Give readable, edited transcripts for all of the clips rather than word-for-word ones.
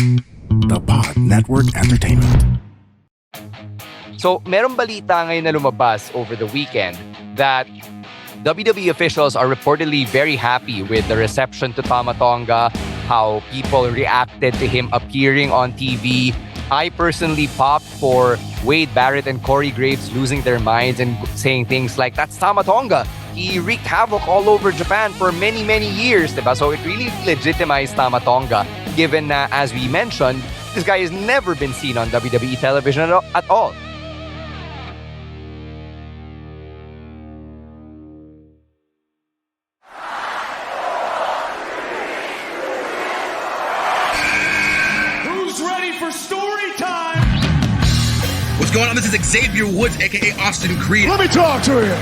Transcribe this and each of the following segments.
The Pod Network Entertainment. So, merong balita ngayon na lumabas over the weekend that WWE officials are reportedly very happy with the reception to Tama Tonga, how people reacted to him appearing on TV. I personally popped for Wade Barrett and Corey Graves losing their minds and saying things like, that's Tama Tonga. He wreaked havoc all over Japan for many, many years. Diba? So it really legitimized Tama Tonga, given that, as we mentioned, this guy has never been seen on WWE television at all. What's going on? This is Xavier Woods, aka Austin Creed. Let me talk to him.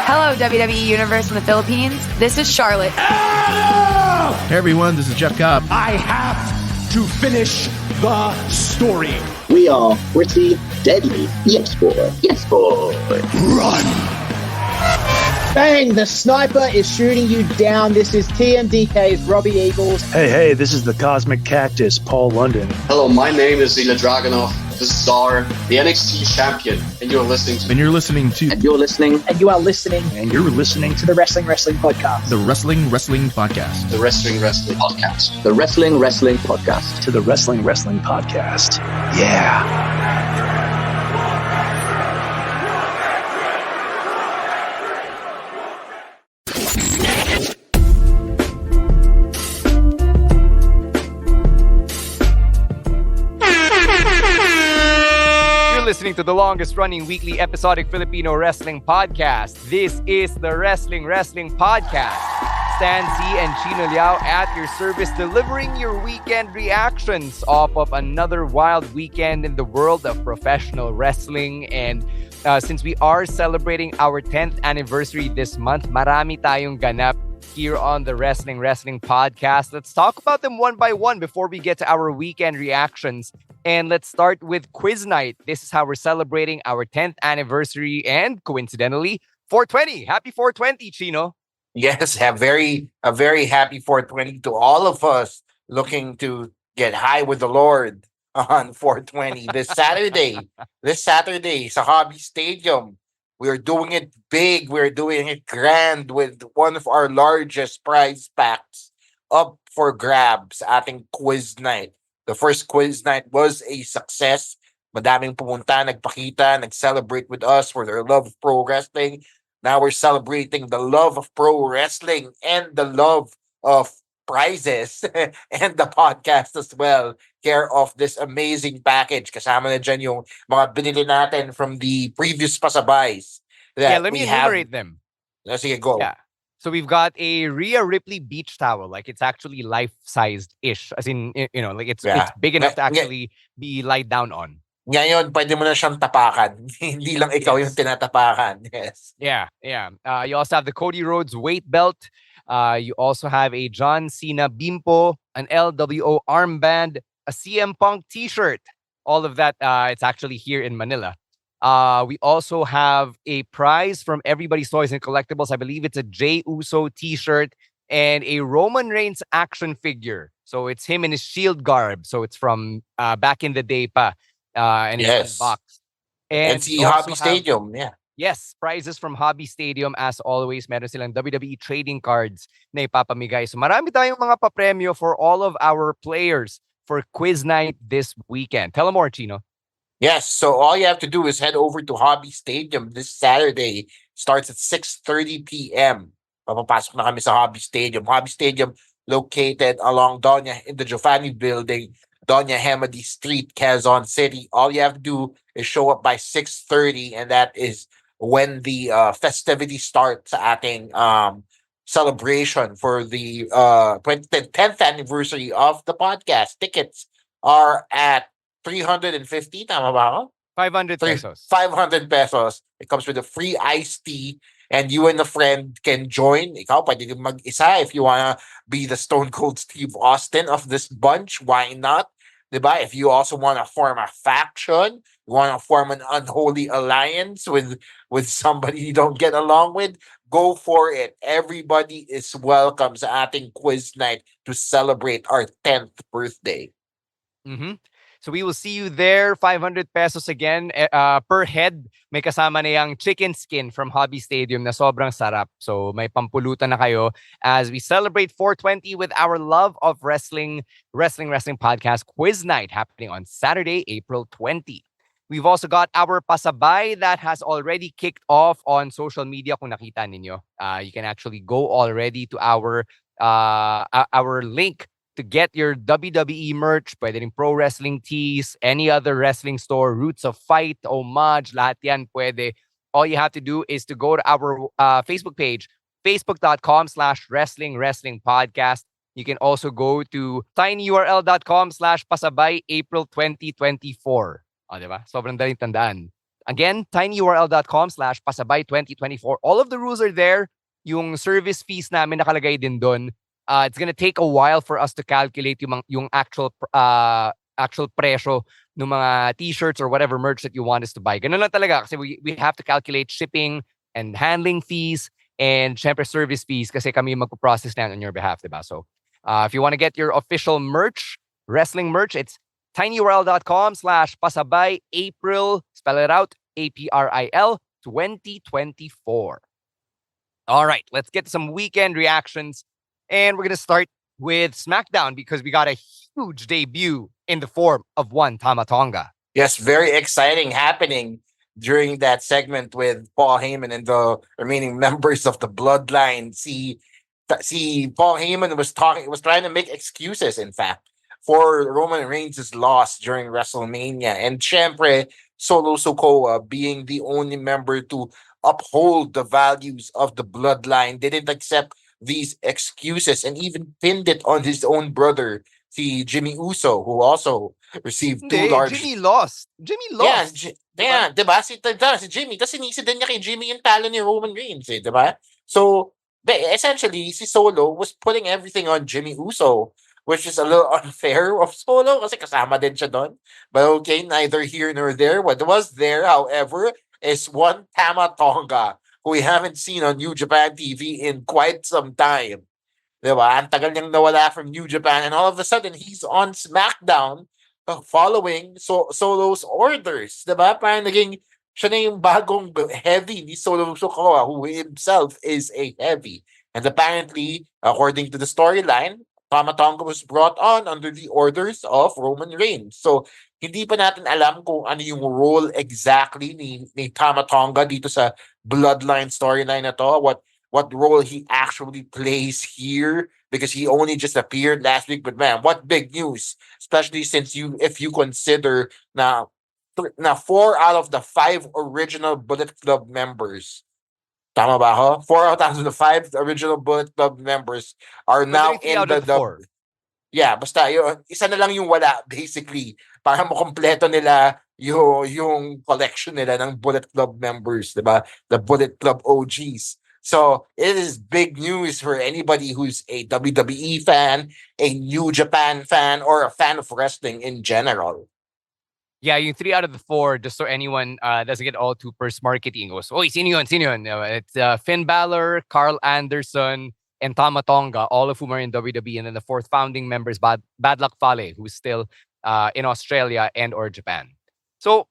Hello, WWE Universe in the Philippines. This is Charlotte. Adam! Hey everyone, this is Jeff Cobb. I have to finish the story. We are pretty deadly. Yes, boy. Yes, boy. Run! Bang! The sniper is shooting you down. This is TMDK's Robbie Eagles. Hey, this is the Cosmic Cactus, Paul London. Hello, my name is Ilya Dragunov. This is Czar, the NXT champion, and you're listening to... And you're listening to... And you're listening... And you are listening... And you're listening to the Wrestling Podcast. The Wrestling Podcast. The Wrestling Podcast. The Wrestling Podcast. To the Wrestling Podcast. Yeah. Listening to the longest running weekly episodic Filipino wrestling podcast. This is the Wrestling Podcast. Stan C and Chino Liao at your service, delivering your weekend reactions off of another wild weekend in the world of professional wrestling. And since we are celebrating our 10th anniversary this month, marami tayong ganap here on the Wrestling Podcast. Let's talk about them one by one before we get to our weekend reactions. And let's start with Quiz Night. This is how we're celebrating our 10th anniversary and, coincidentally, 420. Happy 420, Chino. Yes, a very happy 420 to all of us looking to get high with the Lord on 420 this Saturday. Sa Hobby Stadium. We're doing it big. We're doing it grand with one of our largest prize packs up for grabs, ating Quiz Night. The first Quiz Night was a success. Madaming pumunta, nagpakita, nag-celebrate with us for their love of pro wrestling. Now we're celebrating the love of pro wrestling and the love of prizes and the podcast as well. Care of this amazing package. Kasama na dyan yung mga binili natin from the previous pasabays. Yeah, let me enumerate them. Sige, go. Yeah. So we've got a Rhea Ripley beach towel. Like, it's actually life-sized-ish. As in, you know, like it's big enough to actually be lied down on. Ngayon, pwede mo na siyang tapakan. Hindi lang ikaw yung tinatapakan. Yes. Yeah. You also have the Cody Rhodes weight belt. You also have a John Cena bimpo, an LWO armband, a CM Punk t-shirt. All of that, it's actually here in Manila. We also have a prize from Everybody's Toys and Collectibles. I believe it's a Jey Uso t-shirt and a Roman Reigns action figure. So it's him in his Shield garb. So it's from back in the day pa. And it's unboxed. And the Hobby Stadium, yeah. Yes, prizes from Hobby Stadium. As always, meron silang WWE trading cards na ipapamigay. So marami tayong mga papremyo for all of our players for Quiz Night this weekend. Tell them more, Chino. Yes, so all you have to do is head over to Hobby Stadium this Saturday. Starts at 6:30 p.m. Papapasok na kami sa Hobby Stadium. Hobby Stadium located along in the Giovanni Building, Doña Hamady Street, Quezon City. All you have to do is show up by 6:30, and that is when the festivities start sa ating celebration for the 10th anniversary of the podcast. Tickets are at 350, tama ba ako? 500 pesos. 500 pesos. It comes with a free iced tea, and you and a friend can join. Ikaw, pwede din mag-isa if you wanna be the Stone Cold Steve Austin of this bunch. Why not? Diba? If you also wanna form a faction, you wanna form an unholy alliance with somebody you don't get along with, Go for it. Everybody is welcome sa ating quiz night to celebrate our 10th birthday. Mm-hmm. So we will see you there. 500 pesos again per head. May kasama na yung chicken skin from Hobby Stadium na sobrang sarap. So may pampulutan na kayo as we celebrate 420 with our Love of Wrestling podcast quiz night happening on Saturday, April 20. We've also got our pasabay that has already kicked off on social media. Kung nakita ninyo, you can actually go already to our link to get your WWE merch. Pwede rin pro wrestling tees, any other wrestling store, Roots of Fight, Homage, lahat yan pwede. All you have to do is to go to our Facebook page, facebook.com/wrestling podcast. You can also go to tinyurl.com/pasabay April 2024. O, diba? Sobrang daling tandaan. Again, tinyurl.com/pasabay 2024. All of the rules are there. Yung service fees namin nakalagay din doon. It's gonna take a while for us to calculate yung actual presyo ng mga t-shirts or whatever merch that you want us to buy. Ganun lang talaga kasi we have to calculate shipping and handling fees and syempre service fees kasi kami magpo-process na on your behalf, diba? So, if you want to get your official merch, wrestling merch, it's tinyurl.com/pasabay April, spell it out, APRIL 2024. All right, let's get to some weekend reactions. And we're going to start with SmackDown because we got a huge debut in the form of one Tama Tonga. Yes, very exciting happening during that segment with Paul Heyman and the remaining members of the Bloodline. See, Paul Heyman was trying to make excuses, in fact, for Roman Reigns' loss during WrestleMania. And syempre, Solo Sikoa, being the only member to uphold the values of the Bloodline, didn't accept these excuses and even pinned it on his own brother, si Jimmy Uso, who also received two large... Jimmy lost. Yeah, diba? Si Jimmy. Tapos sinisi din niya kay Jimmy yung talo ni Roman Reigns, diba? So, essentially, si Solo was putting everything on Jimmy Uso, which is a little unfair of Solo kasi kasama din siya doon. But okay, neither here nor there. What was there, however, is one Tama Tonga who we haven't seen on New Japan TV in quite some time. Diba? Ang tagal niyang nawala from New Japan and all of a sudden, he's on SmackDown following Solo's orders. Diba? Parang naging siya na yung bagong heavy ni Solo Sikoa, who himself is a heavy. And apparently, according to the storyline, Tama Tonga was brought on under the orders of Roman Reigns. So, hindi pa natin alam kung ano yung role exactly ni Tama Tonga dito sa Bloodline storyline na to. What role he actually plays here, because he only just appeared last week. But man, what big news, especially since if you consider na 4 out of the 5 original Bullet Club members, tama ba ho? 4 out of the 5 original Bullet Club members are now in the 4. Yeah, basta yun, isa na lang yung wala basically para makompleto nila yung collection nila ng Bullet Club members, diba? The Bullet Club OGs. So, it is big news for anybody who's a WWE fan, a New Japan fan, or a fan of wrestling in general. Yeah, yung 3 out of the 4, just so anyone doesn't get all too purse marketing goes, oy, sino yun? It's Finn Balor, Carl Anderson, and Tama Tonga, all of whom are in WWE. And then the 4th founding members, Bad Luck Fale, who's still in Australia and or Japan. So,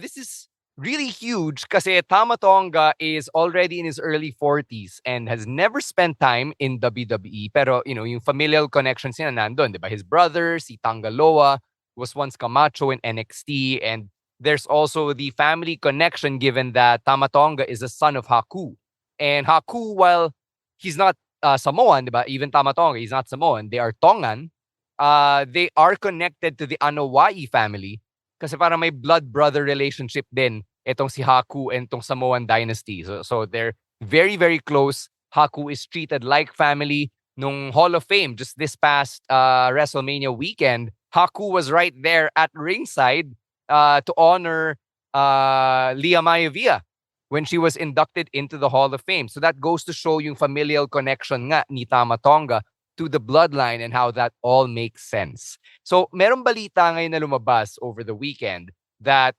this is really huge kasi Tama Tonga is already in his early 40s and has never spent time in WWE. Pero, yung familial connections niya nandun, diba? His brother, si Tangaloa, was once Camacho in NXT. And there's also the family connection given that Tama Tonga is the son of Haku. And Haku, while he's not Samoan, diba? Even Tama Tonga, he's not Samoan. They are Tongan. They are connected to the Anoa'i family kasi parang may blood brother relationship din itong si Haku and itong Samoan dynasty. So they're very, very close. Haku is treated like family. Nung Hall of Fame, just this past WrestleMania weekend, Haku was right there at ringside to honor Lia Maivia when she was inducted into the Hall of Fame. So that goes to show yung familial connection nga ni Tama Tonga to the Bloodline and how that all makes sense. So merong balita ngayon na lumabas over the weekend that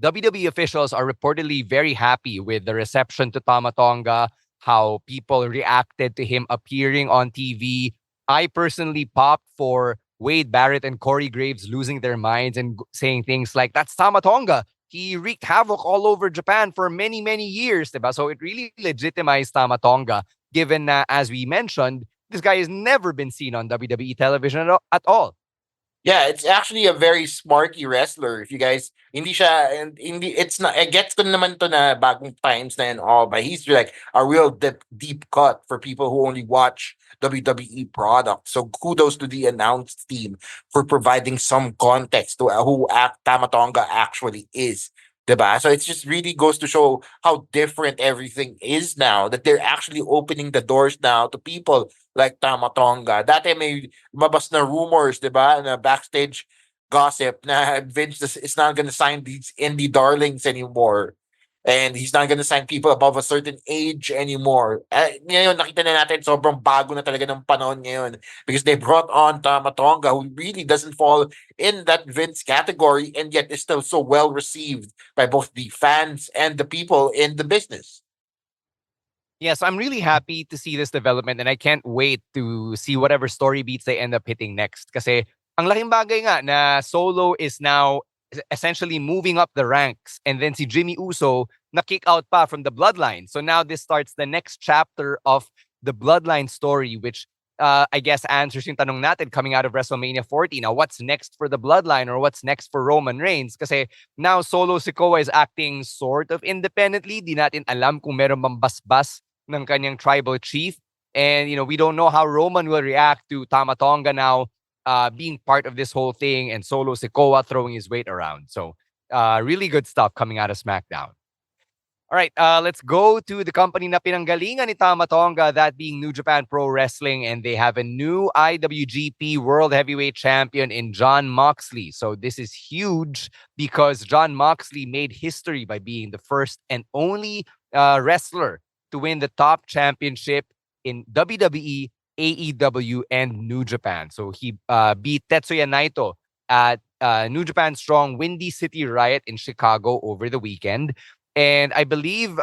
WWE officials are reportedly very happy with the reception to Tama Tonga, how people reacted to him appearing on TV. I personally popped for Wade Barrett and Corey Graves losing their minds and saying things like, that's Tama Tonga. He wreaked havoc all over Japan for many, many years. Diba? So it really legitimized Tama Tonga, given that, as we mentioned, this guy has never been seen on WWE television at all. Yeah, it's actually a very smarky wrestler. If you guys, hindi siya, and hindi, it's not, it gets ko naman to na bagong times na and all, but he's like a real deep cut for people who only watch WWE products. So kudos to the announced team for providing some context to who Tama Tonga actually is. Diba? So it just really goes to show how different everything is now, that they're actually opening the doors now to people like Tama Tonga. Dati may lumabas na rumors, diba, na backstage gossip na Vince is not going to sign these indie darlings anymore. And he's not going to sign people above a certain age anymore. Ngayon, nakita na natin, sobrang bago na talaga ng panahon ngayon because they brought on Tama Tonga, who really doesn't fall in that Vince category and yet is still so well received by both the fans and the people in the business. Yes, I'm really happy to see this development and I can't wait to see whatever story beats they end up hitting next. Kasi ang laking bagay nga na Solo is now essentially moving up the ranks, and then si Jimmy Uso na-kick out pa from the Bloodline. So now this starts the next chapter of the Bloodline story, which I guess answers yung tanong natin coming out of WrestleMania 40. Now, what's next for the Bloodline or what's next for Roman Reigns? Kasi now Solo Sikoa is acting sort of independently. Di natin alam kung meron bang basbas ng kanyang tribal chief. And, we don't know how Roman will react to Tama Tonga now being part of this whole thing and Solo Sikoa throwing his weight around. So really good stuff coming out of SmackDown. All right, let's go to the company na pinanggalingan ni Tama Tonga, that being New Japan Pro Wrestling, and they have a new IWGP World Heavyweight Champion in Jon Moxley. So this is huge because Jon Moxley made history by being the first and only wrestler to win the top championship in WWE, AEW, and New Japan. So he beat Tetsuya Naito at New Japan Strong Windy City Riot in Chicago over the weekend. And I believe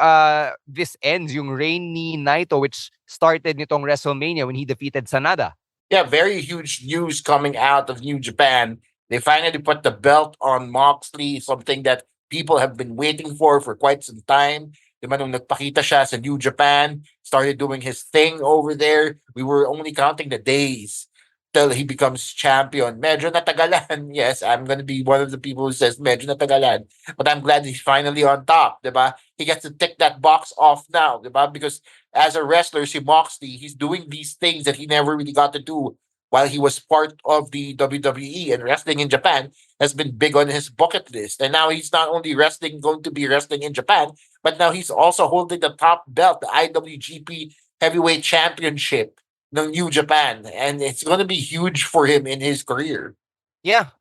this ends yung reign ni Naito, which started nitong WrestleMania when he defeated Sanada. Yeah, very huge news coming out of New Japan. They finally put the belt on Moxley, something that people have been waiting for quite some time. Diba, nung nagpakita siya sa New Japan, started doing his thing over there, we were only counting the days till he becomes champion. Medyo natagalan. Yes, I'm going to be one of the people who says medyo natagalan. But I'm glad he's finally on top, diba? He gets to tick that box off now, diba? Because as a wrestler, si Moxley, he's doing these things that he never really got to do while he was part of the WWE, and wrestling in Japan has been big on his bucket list. And now he's not only going to be wrestling in Japan, but now he's also holding the top belt, the IWGP Heavyweight Championship ng New Japan. And it's going to be huge for him in his career. Yeah,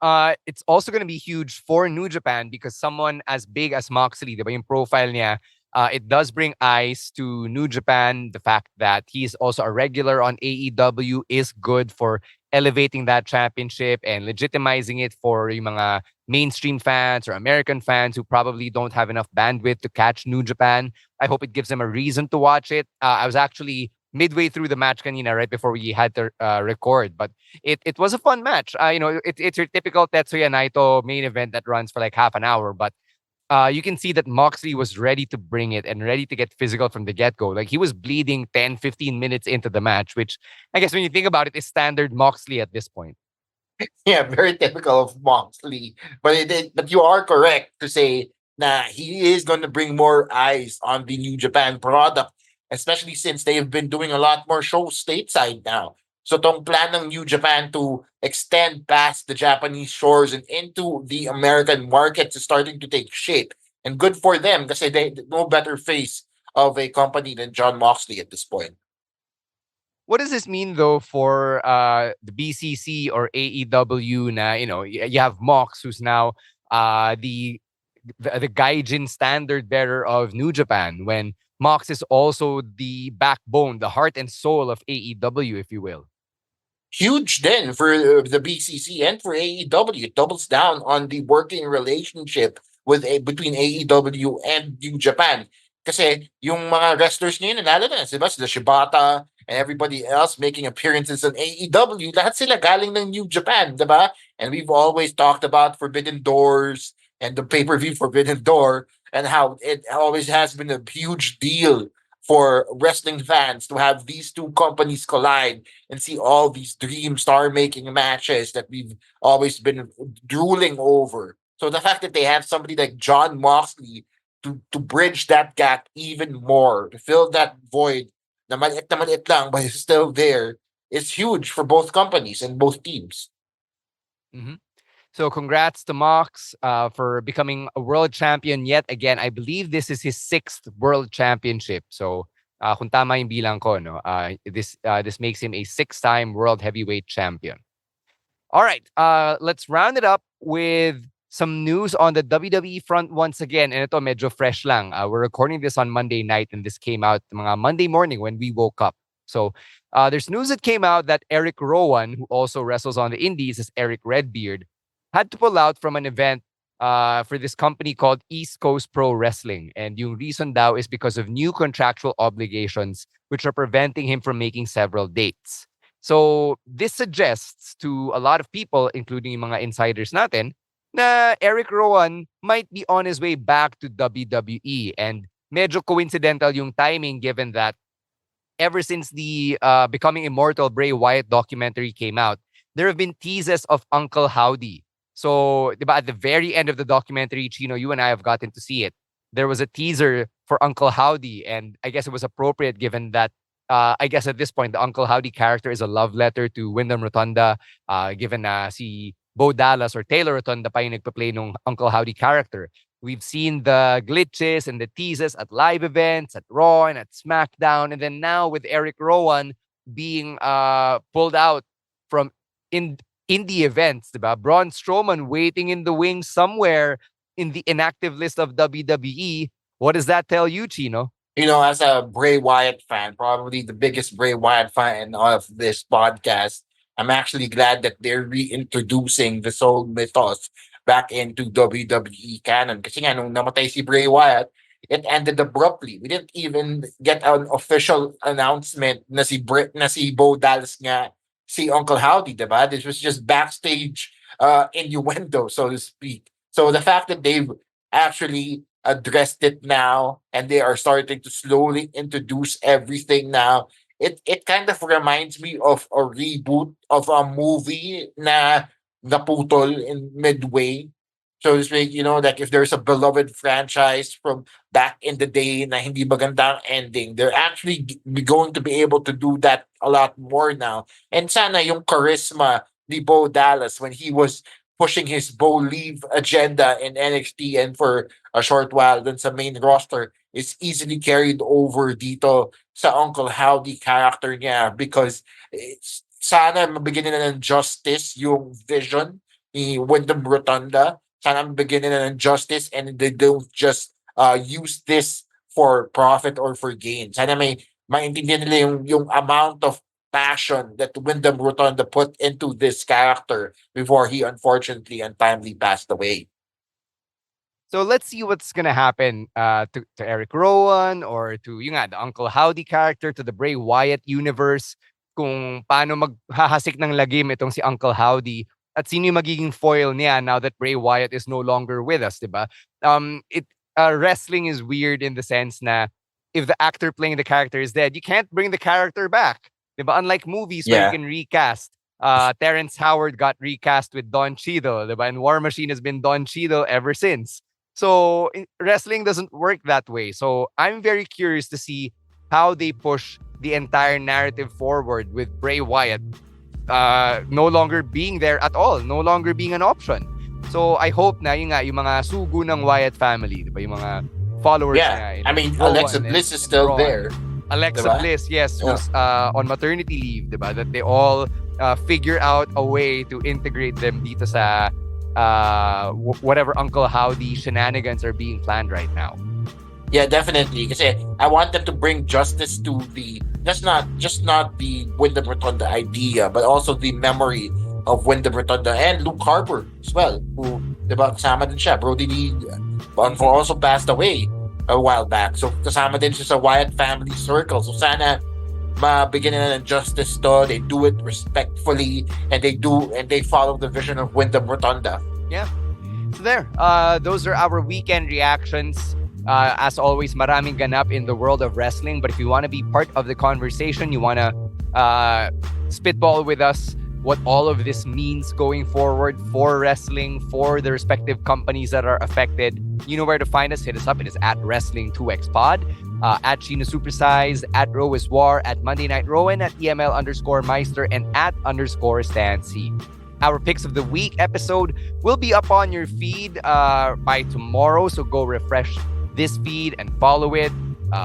it's also going to be huge for New Japan because someone as big as Moxley, diba, yung profile niya, it does bring eyes to New Japan. The fact that he's also a regular on AEW is good for elevating that championship and legitimizing it for yung mga mainstream fans or American fans who probably don't have enough bandwidth to catch New Japan. I hope it gives them a reason to watch it. I was actually midway through the match kanina, right before we had to record, but it was a fun match. It's your typical Tetsuya Naito main event that runs for like half an hour, but you can see that Moxley was ready to bring it and ready to get physical from the get-go. Like, he was bleeding 10, 15 minutes into the match, which I guess when you think about it is standard Moxley at this point. Yeah, very typical of Moxley. But you are correct to say that he is going to bring more eyes on the New Japan product, especially since they've been doing a lot more shows stateside now. So tong plan ng New Japan to extend past the Japanese shores and into the American markets is starting to take shape. And good for them kasi they no better face of a company than Jon Moxley at this point. What does this mean, though, for the BCC or AEW na, you have Mox, who's now the gaijin standard bearer of New Japan, when Mox is also the backbone, the heart and soul of AEW, if you will. Huge then for the BCC and for AEW. It doubles down on the working relationship between AEW and New Japan. Kasi yung mga wrestlers ngayon, lalo na, diba? Sila Shibata and everybody else making appearances on AEW, lahat sila galing ng New Japan, diba? And we've always talked about Forbidden Doors and the pay-per-view Forbidden Door and how it always has been a huge deal for wrestling fans to have these two companies collide and see all these dream star-making matches that we've always been drooling over. So the fact that they have somebody like Jon Moxley to bridge that gap even more, to fill that void na maliit lang but it's still there, is huge for both companies and both teams. Mm-hmm. So congrats to Mox for becoming a world champion yet again. I believe this is his 6th world championship. So kung tama yung bilang ko, no, this makes him a 6-time world heavyweight champion. All right, let's round it up with some news on the WWE front once again. And ito medyo fresh lang. We're recording this on Monday night and this came out mga Monday morning when we woke up. So there's news that came out that Erick Rowan, who also wrestles on the indies as Eric Redbeard, had to pull out from an event for this company called East Coast Pro Wrestling. And yung reason daw is because of new contractual obligations which are preventing him from making several dates. So this suggests to a lot of people, including yung mga insiders natin, na Erick Rowan might be on his way back to WWE. And medyo coincidental yung timing given that ever since the Becoming Immortal Bray Wyatt documentary came out, there have been teases of Uncle Howdy. So, diba, at the very end of the documentary, Chino, you and I have gotten to see it. There was a teaser for Uncle Howdy, and I guess it was appropriate given that I guess at this point, the Uncle Howdy character is a love letter to Wyndham Rotunda, given na si Bo Dallas or Taylor Rotunda pa yung nagpa-play nung Uncle Howdy character. We've seen the glitches and the teases at live events, at Raw and at SmackDown. And then now with Erick Rowan being pulled out from indie events, diba? Braun Strowman waiting in the wings somewhere in the inactive list of WWE. What does that tell you, Chino? You know, as a Bray Wyatt fan, probably the biggest Bray Wyatt fan of this podcast, I'm actually glad that they're reintroducing this whole mythos back into WWE canon. Kasi nga, nung namatay si Bray Wyatt, it ended abruptly. We didn't even get an official announcement na si Bo Dallas nga si Uncle Howdy, diba? This was just backstage innuendo, so to speak. So the fact that they've actually addressed it now and they are starting to slowly introduce everything now, it kind of reminds me of a reboot of a movie na naputol in midway. So to speak, you know, like if there's a beloved franchise from back in the day na hindi magandang ending, they're actually going to be able to do that a lot more now. And sana yung charisma ni Bo Dallas when he was pushing his Bo Leave agenda in NXT and for a short while dun sa main roster is easily carried over dito sa Uncle Howdy character niya because sana mabigyan nila ng justice yung vision ni Wyndham Rotunda. Sana mabigyan nila ng justice and they don't just use this for profit or for gain. Sana maintindihan nila yung amount of passion that Wyndham Rotunda put into this character before he unfortunately untimely passed away. So let's see what's gonna happen to Erick Rowan or to yung nga, the Uncle Howdy character, to the Bray Wyatt universe, kung paano maghahasik ng lagim itong si Uncle Howdy at sino yung magiging foil niya now that Bray Wyatt is no longer with us, diba? Wrestling is weird in the sense na if the actor playing the character is dead, you can't bring the character back. Diba? Unlike movies where you can recast. Terrence Howard got recast with Don Cheadle, diba? And War Machine has been Don Cheadle ever since. So wrestling doesn't work that way. So I'm very curious to see how they push the entire narrative forward with Bray Wyatt no longer being there at all, no longer being an option. So I hope na yung mga sugu ng Wyatt family, diba? Yung mga followers niya. I mean, Alexa Bliss is still there. Alexa diba? Bliss, yes, who's on maternity leave, diba? That they all figure out a way to integrate them dito sa whatever Uncle Howdy shenanigans are being planned right now. Yeah, definitely. Kasi I want them to bring justice to the just not the Wyndham Rotunda idea, but also the memory of Wyndham Rotunda and Luke Harper as well, who diba kasama din siya. Brody Lee also passed away. a while back. So kasama din siya sa Wyatt Family circle. So sana mabigyan nila ng justice to. They do it respectfully, and they follow the vision of Wyndham Rotunda. Yeah. So there, those are our weekend reactions. As always, maraming ganap in the world of wrestling. But if you want to be part of the conversation, you want to spitball with us what all of this means going forward for wrestling, for the respective companies that are affected, you know where to find us. Hit us up. It is at Wrestling2XPod, at Chino Supersize, at Row is War, at Monday Night Rowan, at EML_Meister, and at _Stan C. Our Picks of the Week episode will be up on your feed by tomorrow, so go refresh this feed and follow it.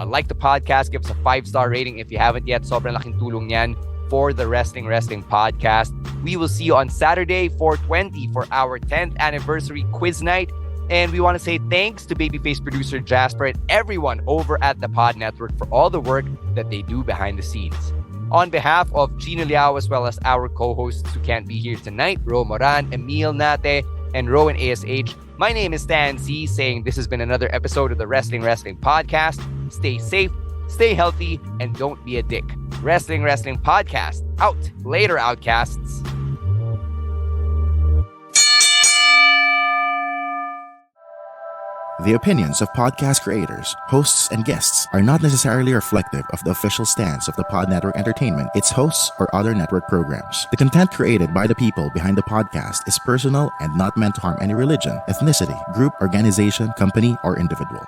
Like the podcast, give us a 5-star rating if you haven't yet. Sobrang laking tulong yan for the Wrestling Podcast. We will see you on Saturday, 4/20, for our 10th anniversary quiz night. And we want to say thanks to babyface producer Jasper and everyone over at the Pod Network for all the work that they do behind the scenes. On behalf of Chino Liao, as well as our co-hosts who can't be here tonight, Ro Moran, Emil Nate, and Rowan ASH, my name is Stan C, saying this has been another episode of the Wrestling Podcast. Stay safe, stay healthy, and don't be a dick. Wrestling Podcast. Out. Later, Outcasts. The opinions of podcast creators, hosts, and guests are not necessarily reflective of the official stance of the Pod Network Entertainment, its hosts, or other network programs. The content created by the people behind the podcast is personal and not meant to harm any religion, ethnicity, group, organization, company, or individual.